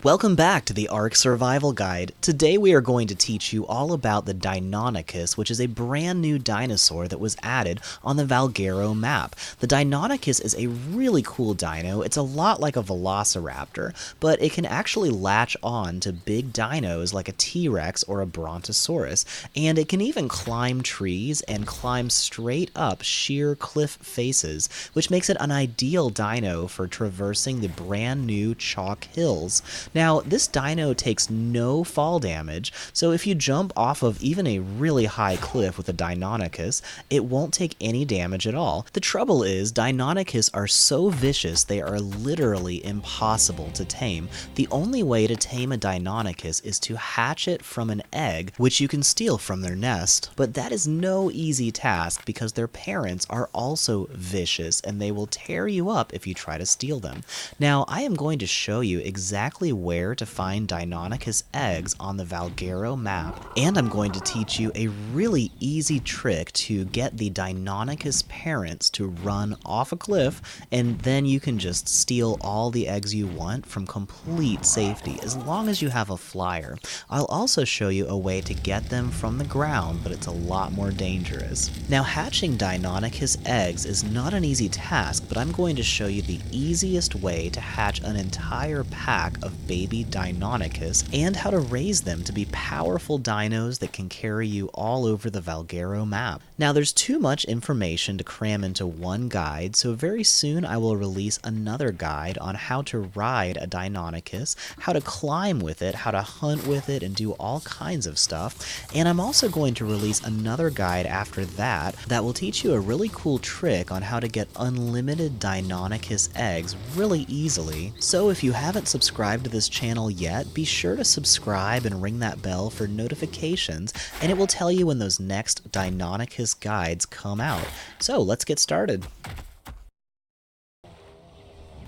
Welcome back to the Ark Survival Guide. Today we are going to teach you all about the Deinonychus, which is a brand new dinosaur that was added on the Valguero map. The Deinonychus is a really cool dino. It's a lot like a velociraptor, but it can actually latch on to big dinos like a T-Rex or a Brontosaurus, and it can even climb trees and climb straight up sheer cliff faces, which makes it an ideal dino for traversing the brand new chalk hills. Now, this dino takes no fall damage, so if you jump off of even a really high cliff with a Deinonychus, it won't take any damage at all. The trouble is, Deinonychus are so vicious they are literally impossible to tame. The only way to tame a Deinonychus is to hatch it from an egg, which you can steal from their nest. But that is no easy task because their parents are also vicious and they will tear you up if you try to steal them. Now, I am going to show you exactly where to find Deinonychus eggs on the Valguero map, and I'm going to teach you a really easy trick to get the Deinonychus parents to run off a cliff, and then you can just steal all the eggs you want from complete safety, as long as you have a flyer. I'll also show you a way to get them from the ground, but it's a lot more dangerous. Now, hatching Deinonychus eggs is not an easy task, but I'm going to show you the easiest way to hatch an entire pack of baby Deinonychus and how to raise them to be powerful dinos that can carry you all over the Valguero map. Now, there's too much information to cram into one guide, so very soon I will release another guide on how to ride a Deinonychus, how to climb with it, how to hunt with it, and do all kinds of stuff. And I'm also going to release another guide after that that will teach you a really cool trick on how to get unlimited Deinonychus eggs really easily. So if you haven't subscribed to this channel yet, be sure to subscribe and ring that bell for notifications, and it will tell you when those next Deinonychus guides come out. So let's get started.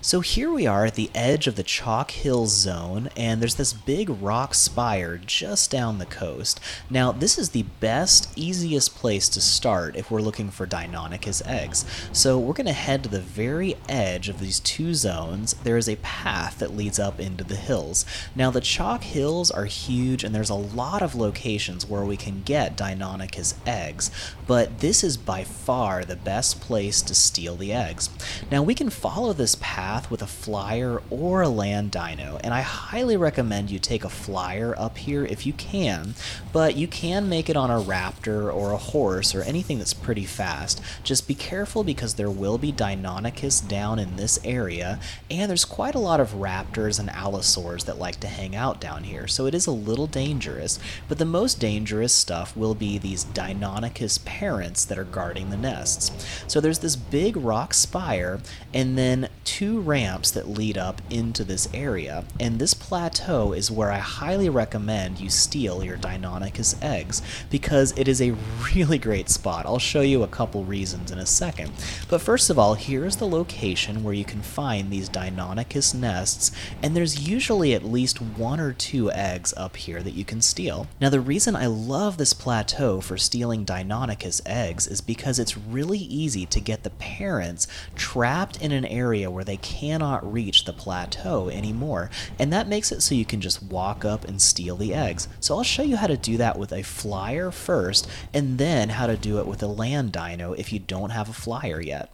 So here we are at the edge of the Chalk Hill Zone, and there's this big rock spire just down the coast. Now, this is the best, easiest place to start if we're looking for Deinonychus eggs. So we're going to head to the very edge of these two zones. There is a path that leads up into the hills. Now, the Chalk Hills are huge, and there's a lot of locations where we can get Deinonychus eggs, but this is by far the best place to steal the eggs. Now, we can follow this path with a flyer or a land dino, and I highly recommend you take a flyer up here if you can, but you can make it on a raptor or a horse or anything that's pretty fast. Just be careful because there will be Deinonychus down in this area, and there's quite a lot of raptors and allosaurs that like to hang out down here, so it is a little dangerous, but the most dangerous stuff will be these Deinonychus parents that are guarding the nests. So there's this big rock spire, and then two ramps that lead up into this area, and this plateau is where I highly recommend you steal your Deinonychus eggs because it is a really great spot. I'll show you a couple reasons in a second. But first of all, here's the location where you can find these Deinonychus nests, and there's usually at least one or two eggs up here that you can steal. Now, the reason I love this plateau for stealing Deinonychus eggs is because it's really easy to get the parents trapped in an area where they cannot reach the plateau anymore, and that makes it so you can just walk up and steal the eggs. So I'll show you how to do that with a flyer first, and then how to do it with a land dino if you don't have a flyer yet.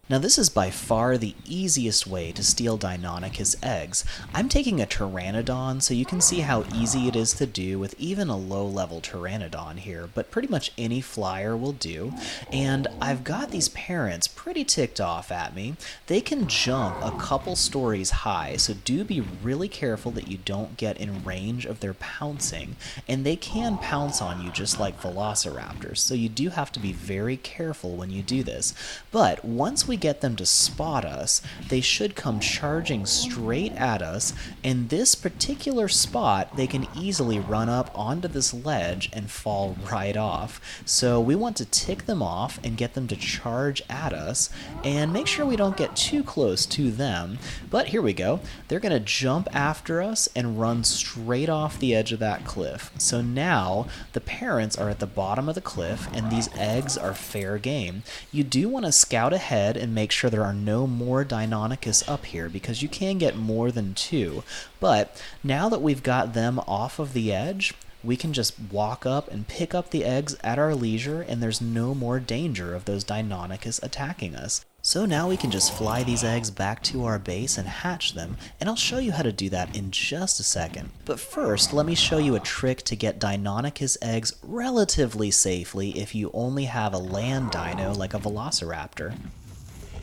Now, this is by far the easiest way to steal Deinonychus eggs. I'm taking a pteranodon, so you can see how easy it is to do with even a low-level pteranodon here, but pretty much any flyer will do. And I've got these parents pretty ticked off at me. They can jump a couple stories high, so do be really careful that you don't get in range of their pouncing. And they can pounce on you just like velociraptors, so you do have to be very careful when you do this. But once we get them to spot us, they should come charging straight at us, and this particular spot they can easily run up onto this ledge and fall right off. So we want to tick them off and get them to charge at us, and make sure we don't get too close to them. But here we go. They're going to jump after us and run straight off the edge of that cliff. So now the parents are at the bottom of the cliff, and these eggs are fair game. You do want to scout ahead and and make sure there are no more Deinonychus up here, because you can get more than 2. But now that we've got them off of the edge, we can just walk up and pick up the eggs at our leisure, and there's no more danger of those Deinonychus attacking us. So now we can just fly these eggs back to our base and hatch them, and I'll show you how to do that in just a second. But first, let me show you a trick to get Deinonychus eggs relatively safely if you only have a land dino like a velociraptor.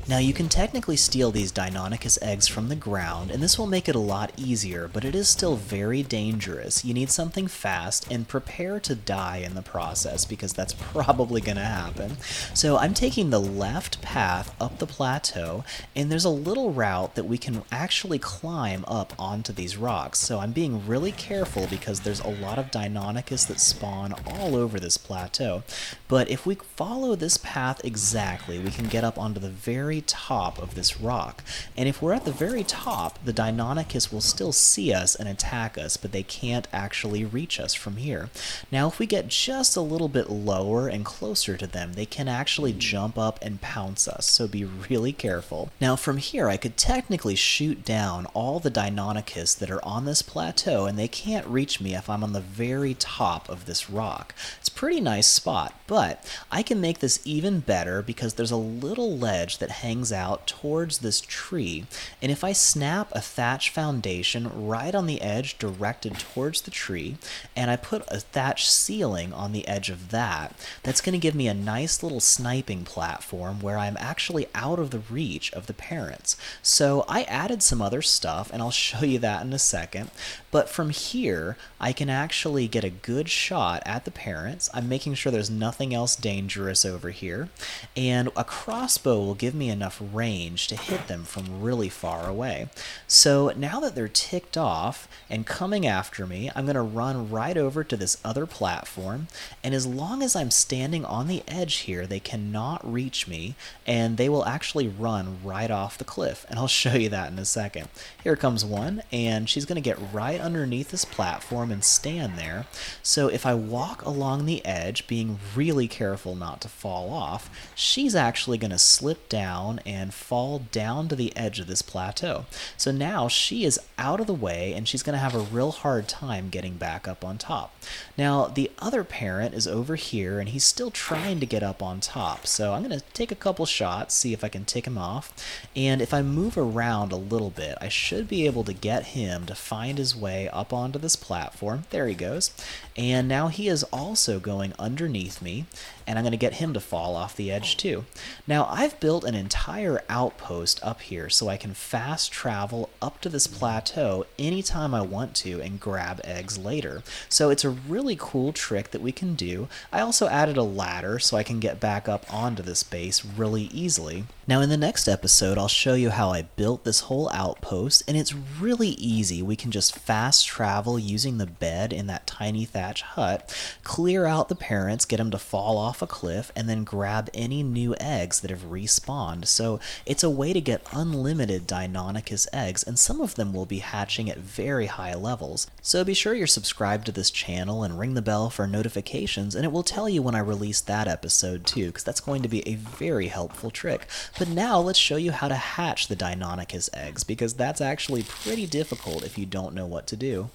Now you can technically steal these Deinonychus eggs from the ground, and this will make it a lot easier, but it is still very dangerous. You need something fast, and prepare to die in the process, because that's probably going to happen. So I'm taking the left path up the plateau, and there's a little route that we can actually climb up onto these rocks. So I'm being really careful because there's a lot of Deinonychus that spawn all over this plateau. But if we follow this path exactly, we can get up onto the very top of this rock. And if we're at the very top, the Deinonychus will still see us and attack us, but they can't actually reach us from here. Now if we get just a little bit lower and closer to them, they can actually jump up and pounce us, so be really careful. Now from here I could technically shoot down all the Deinonychus that are on this plateau, and they can't reach me if I'm on the very top of this rock. It's a pretty nice spot, but I can make this even better because there's a little ledge that hangs out towards this tree, and if I snap a thatch foundation right on the edge directed towards the tree, and I put a thatch ceiling on the edge of that, that's going to give me a nice little sniping platform where I'm actually out of the reach of the parents. So I added some other stuff, and I'll show you that in a second, but from here I can actually get a good shot at the parents. I'm making sure there's nothing else dangerous over here, and a crossbow will give me enough range to hit them from really far away. So now that they're ticked off and coming after me, I'm going to run right over to this other platform, and as long as I'm standing on the edge here, they cannot reach me, and they will actually run right off the cliff, and I'll show you that in a second. Here comes one, and she's going to get right underneath this platform and stand there. So if I walk along the edge, being really careful not to fall off, she's actually going to slip down and fall down to the edge of this plateau. So now she is out of the way, and she's going to have a real hard time getting back up on top. Now the other parent is over here, and he's still trying to get up on top. So I'm going to take a couple shots, see if I can tick him off, and if I move around a little bit, I should be able to get him to find his way up onto this platform. There he goes. And now he is also going underneath me, and I'm going to get him to fall off the edge too. Now I've built an entire outpost up here so I can fast travel up to this plateau anytime I want to and grab eggs later. So it's a really cool trick that we can do. I also added a ladder so I can get back up onto this base really easily. Now in the next episode I'll show you how I built this whole outpost, and it's really easy. We can just fast travel using the bed in that tiny thatch hut, clear out the parents, get them to fall off a cliff, and then grab any new eggs that have respawned. So it's a way to get unlimited Deinonychus eggs, and some of them will be hatching at very high levels. So be sure you're subscribed to this channel and ring the bell for notifications, and it will tell you when I release that episode too, because that's going to be a very helpful trick. But now let's show you how to hatch the Deinonychus eggs, because that's actually pretty difficult if you don't know what to do.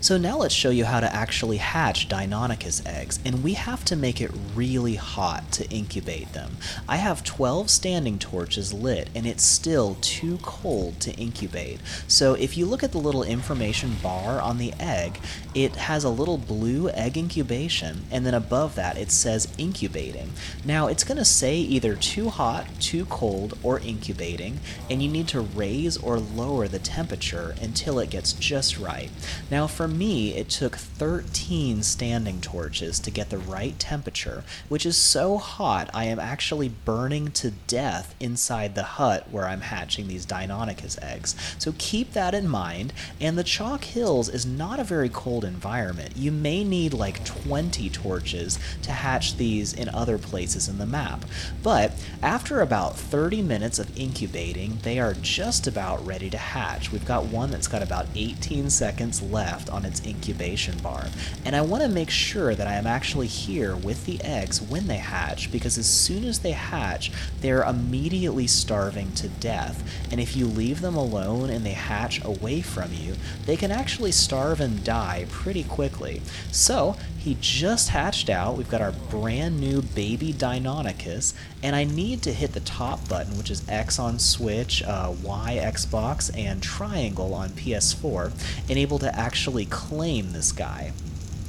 So now let's show you how to actually hatch Deinonychus eggs, and we have to make it really hot to incubate them. I have 12 standing torches lit, and it's still too cold to incubate. So if you look at the little information bar on the egg, it has a little blue egg incubation, and then above that it says incubating. Now it's going to say either too hot, too cold, or incubating, and you need to raise or lower the temperature until it gets just right. Now for me, it took 13 standing torches to get the right temperature, which is so hot I am actually burning to death inside the hut where I'm hatching these Deinonychus eggs. So keep that in mind, and the Chalk Hills is not a very cold environment. You may need like 20 torches to hatch these in other places in the map, but after about 30 minutes of incubating, they are just about ready to hatch. We've got one that's got about 18 seconds left on on its incubation bar. And I want to make sure that I am actually here with the eggs when they hatch, because as soon as they hatch, they're immediately starving to death. And if you leave them alone and they hatch away from you, they can actually starve and die pretty quickly. So he just hatched out. We've got our brand new baby Deinonychus, and I need to hit the top button, which is X on Switch, Y Xbox, and triangle on PS4, and able to actually claim this guy.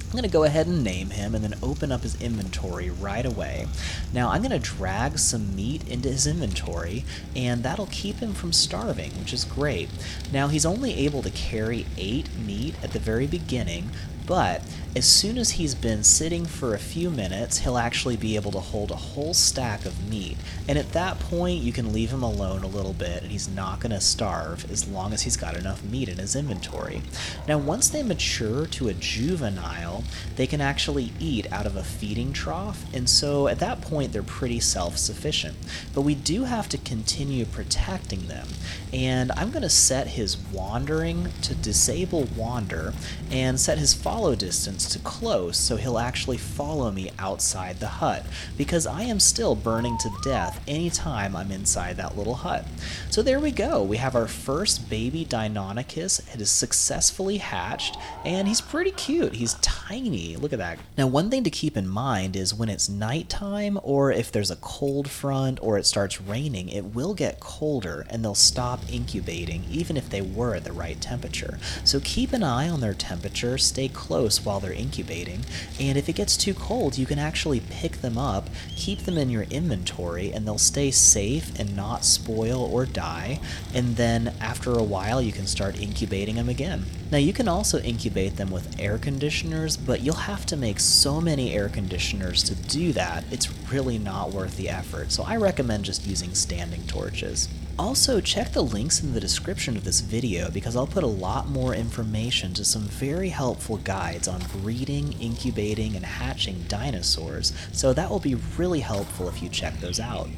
I'm going to go ahead and name him and then open up his inventory right away. Now I'm going to drag some meat into his inventory, and that'll keep him from starving, which is great. Now he's only able to carry 8 meat at the very beginning, but as soon as he's been sitting for a few minutes, he'll actually be able to hold a whole stack of meat. And at that point, you can leave him alone a little bit, and he's not going to starve as long as he's got enough meat in his inventory. Now, once they mature to a juvenile, they can actually eat out of a feeding trough, and so at that point, they're pretty self-sufficient. But we do have to continue protecting them. And I'm going to set his wandering to disable wander, and set his follow distance to close, so he'll actually follow me outside the hut, because I am still burning to death anytime I'm inside that little hut. So there we go, we have our first baby Deinonychus. It is successfully hatched, and he's pretty cute. He's tiny, look at that. Now one thing to keep in mind is when it's nighttime, or if there's a cold front or it starts raining, it will get colder and they'll stop incubating even if they were at the right temperature. So keep an eye on their temperature, stay close while they're incubating, and if it gets too cold, you can actually pick them up, keep them in your inventory, and they'll stay safe and not spoil or die, and then after a while you can start incubating them again. Now you can also incubate them with air conditioners, but you'll have to make so many air conditioners to do that, it's really not worth the effort, so I recommend just using standing torches. Also, check the links in the description of this video because I'll put a lot more information to some very helpful guides on breeding, incubating, and hatching dinosaurs, so that will be really helpful if you check those out.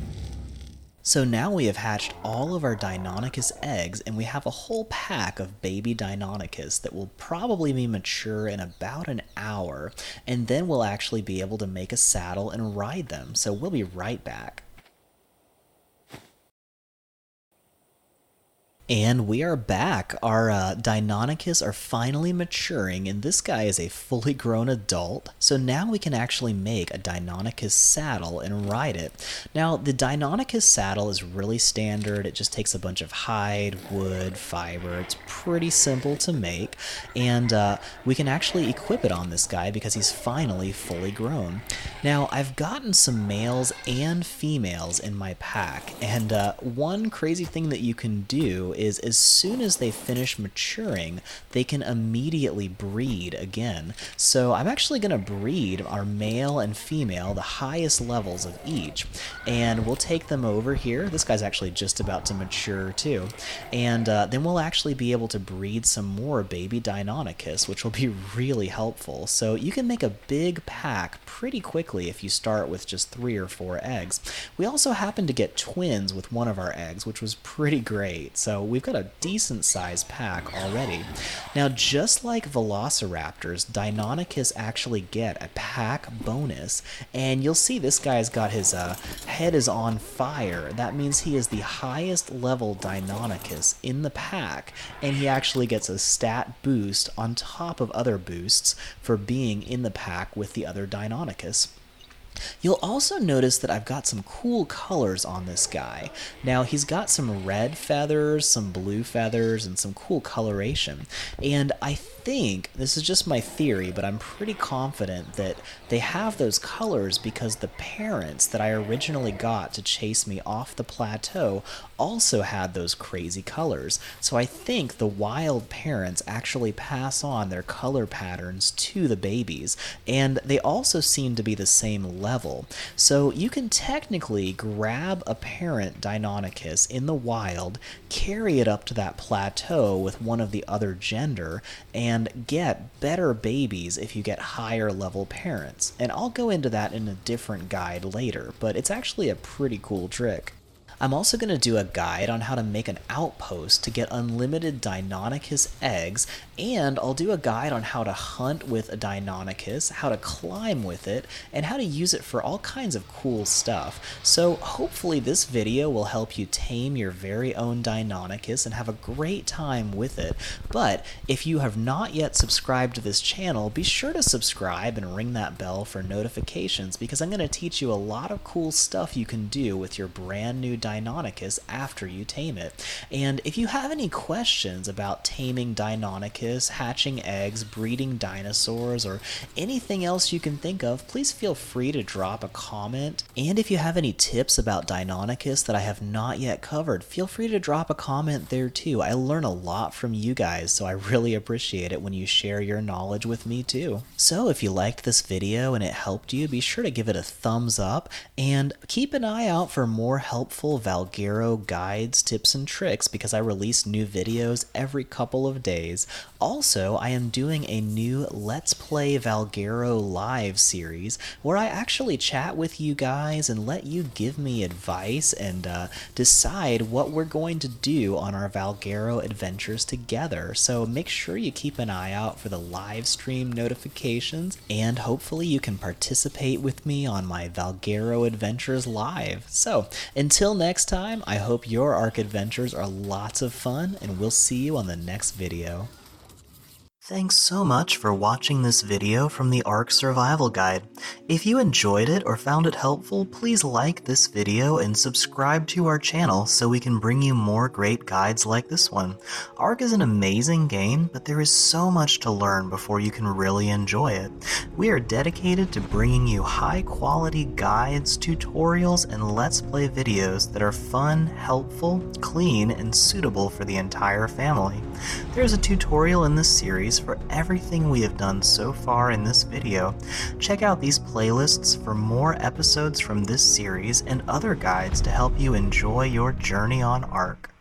So now we have hatched all of our Deinonychus eggs, and we have a whole pack of baby Deinonychus that will probably be mature in about an hour, and then we'll actually be able to make a saddle and ride them, so we'll be right back. And we are back. Our Deinonychus are finally maturing, and this guy is a fully grown adult. So now we can actually make a Deinonychus saddle and ride it. Now, the Deinonychus saddle is really standard. It just takes a bunch of hide, wood, fiber. It's pretty simple to make, and we can actually equip it on this guy because he's finally fully grown. Now, I've gotten some males and females in my pack, and one crazy thing that you can do is as soon as they finish maturing, they can immediately breed again. So I'm actually going to breed our male and female, the highest levels of each, and we'll take them over here. This guy's actually just about to mature too, and then we'll actually be able to breed some more baby Deinonychus, which will be really helpful. So you can make a big pack pretty quickly if you start with just 3 or 4 eggs. We also happened to get twins with one of our eggs, which was pretty great. So we've got a decent sized pack already. Now, just like velociraptors, Deinonychus actually get a pack bonus, and you'll see this guy's got his head is on fire. That means he is the highest level Deinonychus in the pack, and he actually gets a stat boost on top of other boosts for being in the pack with the other Deinonychus. You'll also notice that I've got some cool colors on this guy. Now, he's got some red feathers, some blue feathers, and some cool coloration. And I think, this is just my theory, but I'm pretty confident that they have those colors because the parents that I originally got to chase me off the plateau also had those crazy colors. So I think the wild parents actually pass on their color patterns to the babies, and they also seem to be the same level. So you can technically grab a parent Deinonychus in the wild, carry it up to that plateau with one of the other gender, and get better babies if you get higher level parents. And I'll go into that in a different guide later, but it's actually a pretty cool trick. I'm also going to do a guide on how to make an outpost to get unlimited Deinonychus eggs, and I'll do a guide on how to hunt with a Deinonychus, how to climb with it, and how to use it for all kinds of cool stuff. So hopefully this video will help you tame your very own Deinonychus and have a great time with it. But if you have not yet subscribed to this channel, be sure to subscribe and ring that bell for notifications, because I'm going to teach you a lot of cool stuff you can do with your brand new Deinonychus after you tame it. And if you have any questions about taming Deinonychus, hatching eggs, breeding dinosaurs, or anything else you can think of, please feel free to drop a comment. And if you have any tips about Deinonychus that I have not yet covered, feel free to drop a comment there too. I learn a lot from you guys, so I really appreciate it when you share your knowledge with me too. So if you liked this video and it helped you, be sure to give it a thumbs up, and keep an eye out for more helpful Valguero guides, tips, and tricks, because I release new videos every couple of days. Also, I am doing a new Let's Play Valguero live series where I actually chat with you guys and let you give me advice and decide what we're going to do on our Valguero adventures together. So make sure you keep an eye out for the live stream notifications, and hopefully you can participate with me on my Valguero adventures live. So until next time, I hope your Ark adventures are lots of fun, and we'll see you on the next video. Thanks so much for watching this video from the Ark Survival Guide. If you enjoyed it or found it helpful, please like this video and subscribe to our channel so we can bring you more great guides like this one. Ark is an amazing game, but there is so much to learn before you can really enjoy it. We are dedicated to bringing you high-quality guides, tutorials, and Let's Play videos that are fun, helpful, clean, and suitable for the entire family. There's a tutorial in this series for everything we have done so far in this video. Check out these playlists for more episodes from this series and other guides to help you enjoy your journey on Ark.